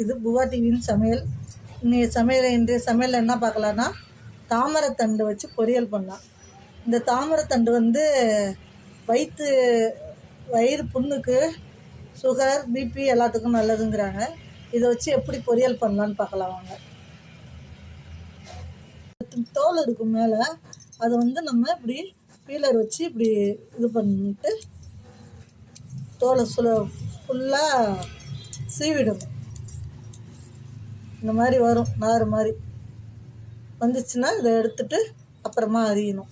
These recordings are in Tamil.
இது புவா டிவியின் சமையல். இன்றைய சமையல் என்ன பார்க்கலான்னா, தாமரைத்தண்டு வச்சு பொரியல் பண்ணலாம். இந்த தாமரைத்தண்டு வந்து வயிறு புண்ணுக்கு, சுகர், பிபி எல்லாத்துக்கும் நல்லதுங்கிறாங்க. இதை வச்சு எப்படி பொரியல் பண்ணலான்னு பார்க்கலாம் வாங்க. தோல் இருக்கும் மேலே, அதை வந்து நம்ம இப்படி பீலர் வச்சு இப்படி இது பண்ணிட்டு தோலை ஃபுல்லாக சீவிடணும். இந்த மாதிரி வரும், நார் மாதிரி வந்துச்சுன்னா இதை எடுத்துட்டு அப்புறமா அரியணும்.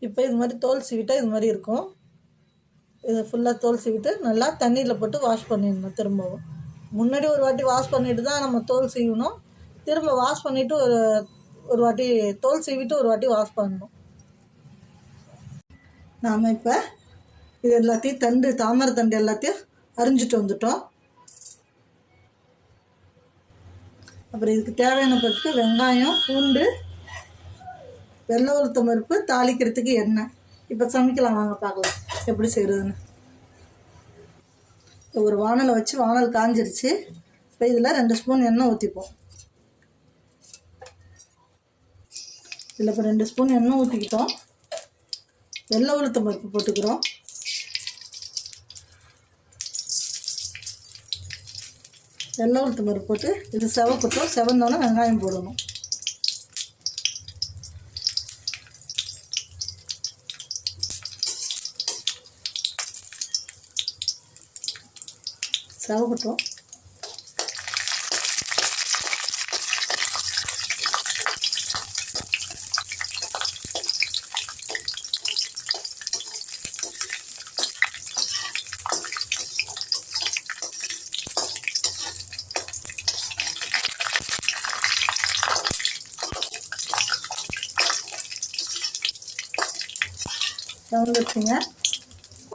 இப்போ இது மாதிரி தோல் சீவிட்டால் இது மாதிரி இருக்கும். இதை ஃபுல்லாக தோல் சீவிட்டு நல்லா தண்ணியில் போட்டு வாஷ் பண்ணிடணும். திரும்பவும் முன்னாடி ஒரு வாட்டி வாஷ் பண்ணிட்டு தான் நம்ம தோல் சீவணும். திரும்ப வாஷ் பண்ணிவிட்டு ஒரு வாட்டி தோல் சீவிட்டு ஒரு வாட்டி வாஷ் பண்ணணும். நாம் இப்போ இது எல்லாத்தையும் தாமரை தண்டு எல்லாத்தையும் அரிஞ்சிட்டு வந்துட்டோம். அப்புறம் இதுக்கு தேவையான பொருட்கள் வெங்காயம், பூண்டு, வெள்ளை உளுத்தம் பருப்பு, தாளிக்கிறதுக்கு எண்ணெய். இப்போ சமைக்கலாம் வாங்க, பார்க்கலாம் எப்படி செய்கிறதுன்னு. ஒரு வானலை வச்சு வானல் காஞ்சிருச்சு. இப்போ இதில் 2 ஸ்பூன் எண்ணெய் ஊற்றிப்போம். இதில் இப்போ 2 ஸ்பூன் எண்ணெய் ஊற்றிக்கிட்டோம். வெள்ளை உளுத்தம் பருப்பு போட்டுக்கிறோம். வெள்ளை உளுத்தம் பருப்பு போட்டு இது செவக்கட்டும். செவந்தோன்னே வெங்காயம் போடணும். செவக்கட்டும்.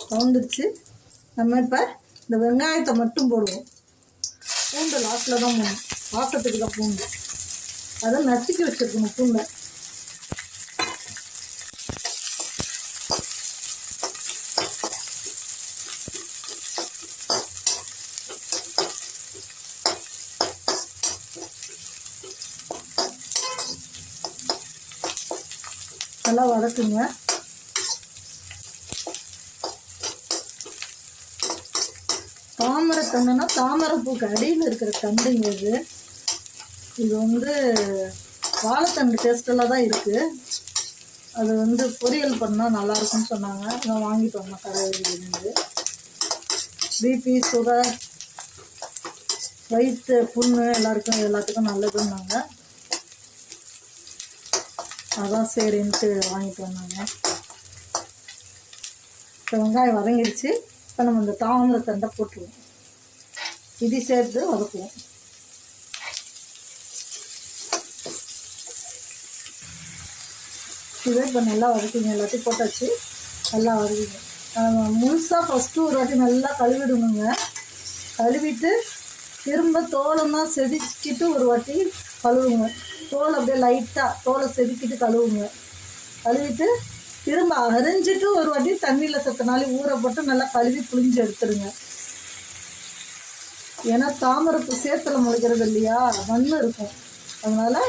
சவுந்துருச்சு. நம்ம இப்போ இந்த வெங்காயத்தை மட்டும் போடுவோம். பூண்டு லாஸ்ட்டில் தான் போடணும், வாசத்துக்கு தான் பூண்டு. அதை நசுக்கி வச்சுருக்கணும் பூண்டை. நல்லா வதக்குங்க. தாமரைத்தண்டுனா தாமரைப்பூக்கு அடியில் இருக்கிற தண்டுங்க இது. இது வந்து வாழைத்தண்டு டேஸ்டெல்லாம் தான் இருக்குது. அது வந்து பொரியல் பண்ணால் நல்லாயிருக்குன்னு சொன்னாங்க. நான் வாங்கிட்டு வந்தேன் கடையிலேருந்து. பிபி, சுகர், வயிற்று புண்ணு எல்லாத்துக்கும் நல்லதுன்னாங்க. அதான் சரின்ட்டு வாங்கிட்டு வந்தாங்க. இப்போ வெங்காயம் வதங்கிடுச்சு. இப்போ நம்ம இந்த தாமரைத்தண்டை போட்டுருவோம். இது சேர்த்து வதக்குவோம். இதே இப்போ நல்லா வதக்கிங்க. எல்லாத்தையும் போட்டாச்சு. நல்லா வதக்கிங்க. முழுசாக ஃபஸ்ட்டு ஒரு வாட்டி நல்லா கழுவிடணுங்க. கழுவிட்டு திரும்ப தோலெல்லாம் செதுக்கிட்டு ஒரு வாட்டி கழுவுங்க. தோல் அப்படியே லைட்டாக தோலை செதுக்கிட்டு கழுவுங்க. கழுவிட்டு திரும்ப அரிஞ்சிட்டு ஒரு வாட்டி தண்ணியில் சத்தனாலே ஊற போட்டு நல்லா கழுவி புளிஞ்சு எடுத்துருங்க. ஏன்னா தாமரைப்பூ சேத்துல முளைக்கிறது இல்லையா, மண் இருக்கும். அதனால்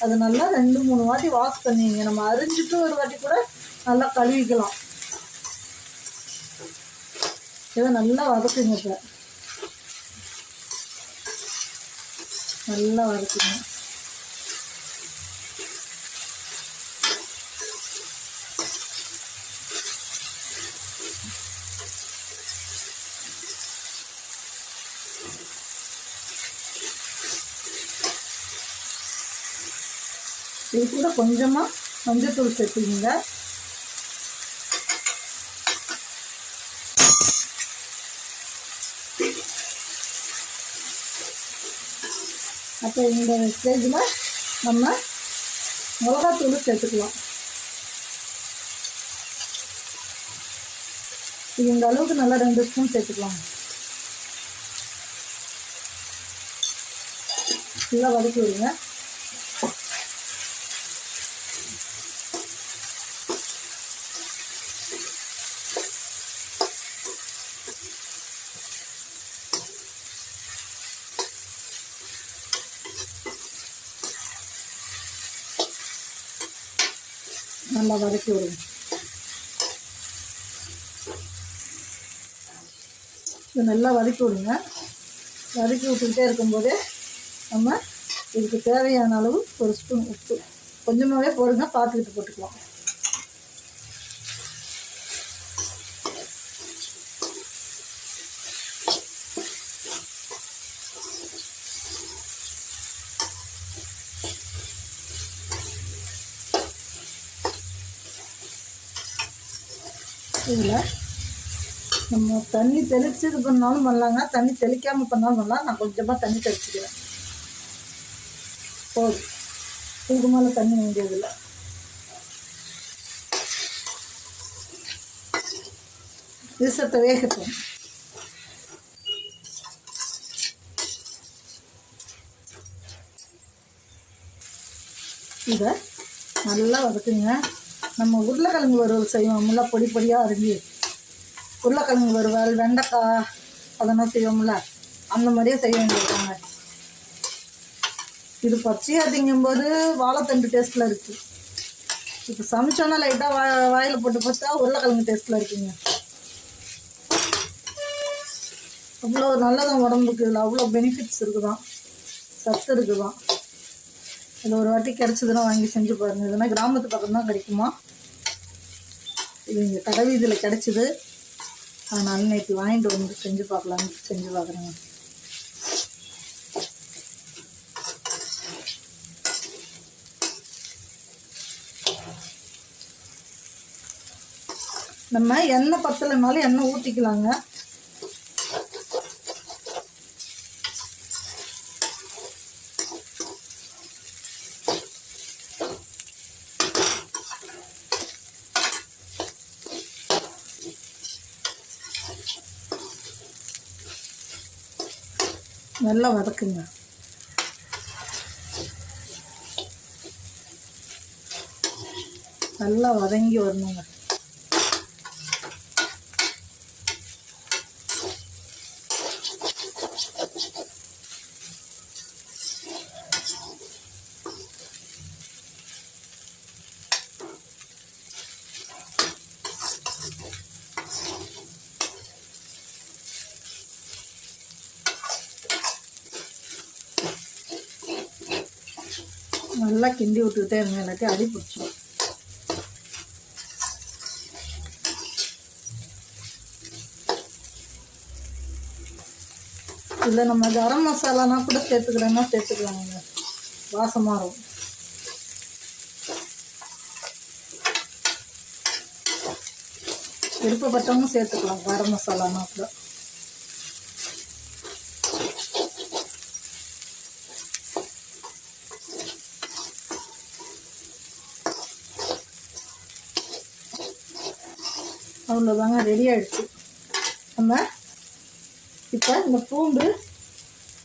அது நல்லா 2-3 வாட்டி வாஷ் பண்ணிங்க. நம்ம அரிஞ்சிட்டு ஒரு வாட்டி கூட நல்லா கழுவிக்கலாம். இதை நல்லா வதக்குங்க. இப்போ நல்லா வதக்குங்க. இது கூட கொஞ்சமாக மஞ்சத்தூள் சேர்த்துக்கிங்க. அப்போ இந்த ஸ்டேஜில் நம்ம மிளகாத்தூள் சேர்த்துக்கலாம். இது இந்த அளவுக்கு நல்லா 2 ஸ்பூன் சேர்த்துக்கலாம். நல்லா வதக்கி விடுங்க. நல்லா வதக்கி விடுங்க. இது நல்லா வதக்கி விடுங்க. வதக்கி விட்டுக்கிட்டே இருக்கும்போதே நம்ம இதுக்கு தேவையான அளவு ஒரு ஸ்பூன் உப்பு கொஞ்சமாகவே போடுங்க, பார்த்துக்கிட்டு போட்டுக்கலாம். இதில் நம்ம தண்ணி தெளித்து இது பண்ணாலும் பண்ணலாங்க, தண்ணி தெளிக்காமல் பண்ணாலும் பண்ணலாம். நான் கொஞ்சமாக தண்ணி தெளிச்சுக்கிறேன். போதும், இதுக்கு மேலே தண்ணி வேண்டியதில்லை. விஷத்தை வேகட்டும். இதை நல்லா வதக்குங்க. நம்ம உருளைக்கிழங்கு வறுவல் செய்வோம்ல, பொடி பொடியாக அரிஞ்சு உருளைக்கிழங்கு வறுவல், வெண்டைக்காய் அதெல்லாம் செய்வோம்ல, அந்த மாதிரியே செய்ய வேண்டியிருக்காங்க. இது பச்சையாக திங்கும்போது வாழைத்தண்டு டேஸ்ட்டில் இருக்குது. இப்போ சமைச்சோன்னா லைட்டாக வாயில் போட்டு பார்த்தா உருளைக்கிழங்கு டேஸ்ட்டில் இருக்குங்க. அவ்வளோ நல்லதான் உடம்புக்கு. இதில் அவ்வளோ பெனிஃபிட்ஸ் இருக்குதான், சத்து இருக்குதான். இதில் ஒரு வாட்டி கிடச்சிதுன்னா வாங்கி செஞ்சு பாருங்கள். இதெல்லாம் கிராமத்து பக்கம் தான் கிடைக்குமா. இது இங்கே கடை வீதியில் கிடச்சிது, அதனால நேற்று வாங்கிட்டு வந்து செஞ்சு பார்க்கலான்னு செஞ்சு பார்க்குறேங்க. நம்ம எண்ணெய் பத்தலைனாலும் எண்ணெய் ஊற்றிக்கலாங்க. நல்லா வதக்குங்க. நல்லா வதங்கி வரணுங்க. நல்லா கிண்டி விட்டுக்கிட்டே இருங்க, இல்லாட்டி அடி பிடிச்சிடும். இல்லை நம்ம கரம் மசாலானா கூட சேர்த்துக்கிறேன்னா சேர்த்துக்கலாங்க, வாசமாக இருக்கும். விருப்பப்பட்டவங்க சேர்த்துக்கலாம் கரம் மசாலானா கூட. அவ்வளோதாங்க, ரெடி ஆகிடுச்சு. நம்ம இப்போ இந்த பூண்டு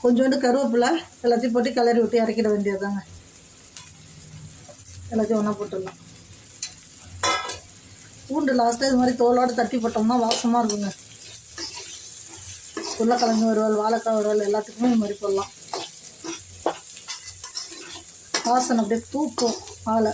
கொஞ்சோண்டு கருவேப்பிலை எல்லாத்தையும் போட்டு கிளறி விட்டு இறக்கிட வேண்டியதுதாங்க. எல்லாத்தையும் ஒன்றா போட்டுடலாம். பூண்டு லாஸ்ட்டாக இது மாதிரி தோலோடு தட்டி போட்டோம்னா வாசமாக இருக்குங்க. உருளைக்கிழங்கு வறுவல், வாழைக்காய் வறுவல் எல்லாத்துக்குமே இது மாதிரி போடலாம். வாசனை அப்படியே தூக்கும் ஆளை.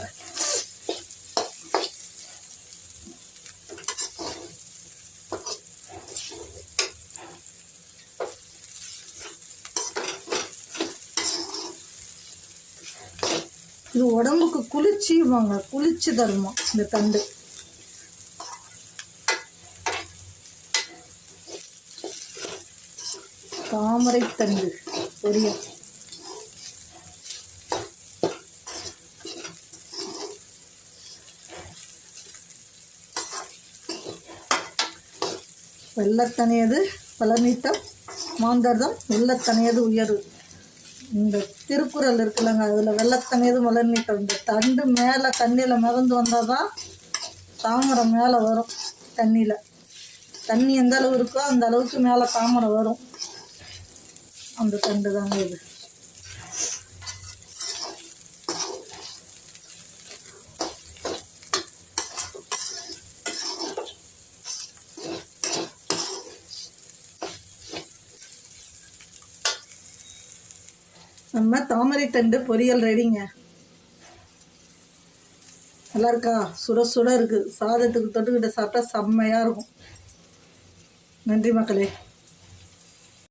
இது உடம்புக்கு குளிர்ச்சிவாங்க, குளிர்ச்சி தருமா இந்த தண்டு. தாமரை தண்டு பொரியல். வெள்ளத்தனையது பலநீட்டம் மாந்தர்தம் வெள்ளத்தனையது உயர்வு. இந்த திருக்குறள் இருக்குல்லங்க, அதில் வெள்ளத்தனையது மலர்நீட்டம். இந்த தண்டு மேலே தண்ணியில் மிதந்து வந்தால் தான் தாமரை மேலே வரும். தண்ணி எந்த அளவு இருக்கோ அந்த அளவுக்கு மேலே தாமரை வரும். அந்த தண்டு தாங்க இது. நம்ம தாமரை தண்டு பொரியல் ரெடிங்க. நல்லா இருக்கா? சுட சுட இருக்குது. சாதத்துக்கு தொட்டுக்கிட்ட சாப்பிட்டா செம்மையாக இருக்கும். நன்றி மக்களே.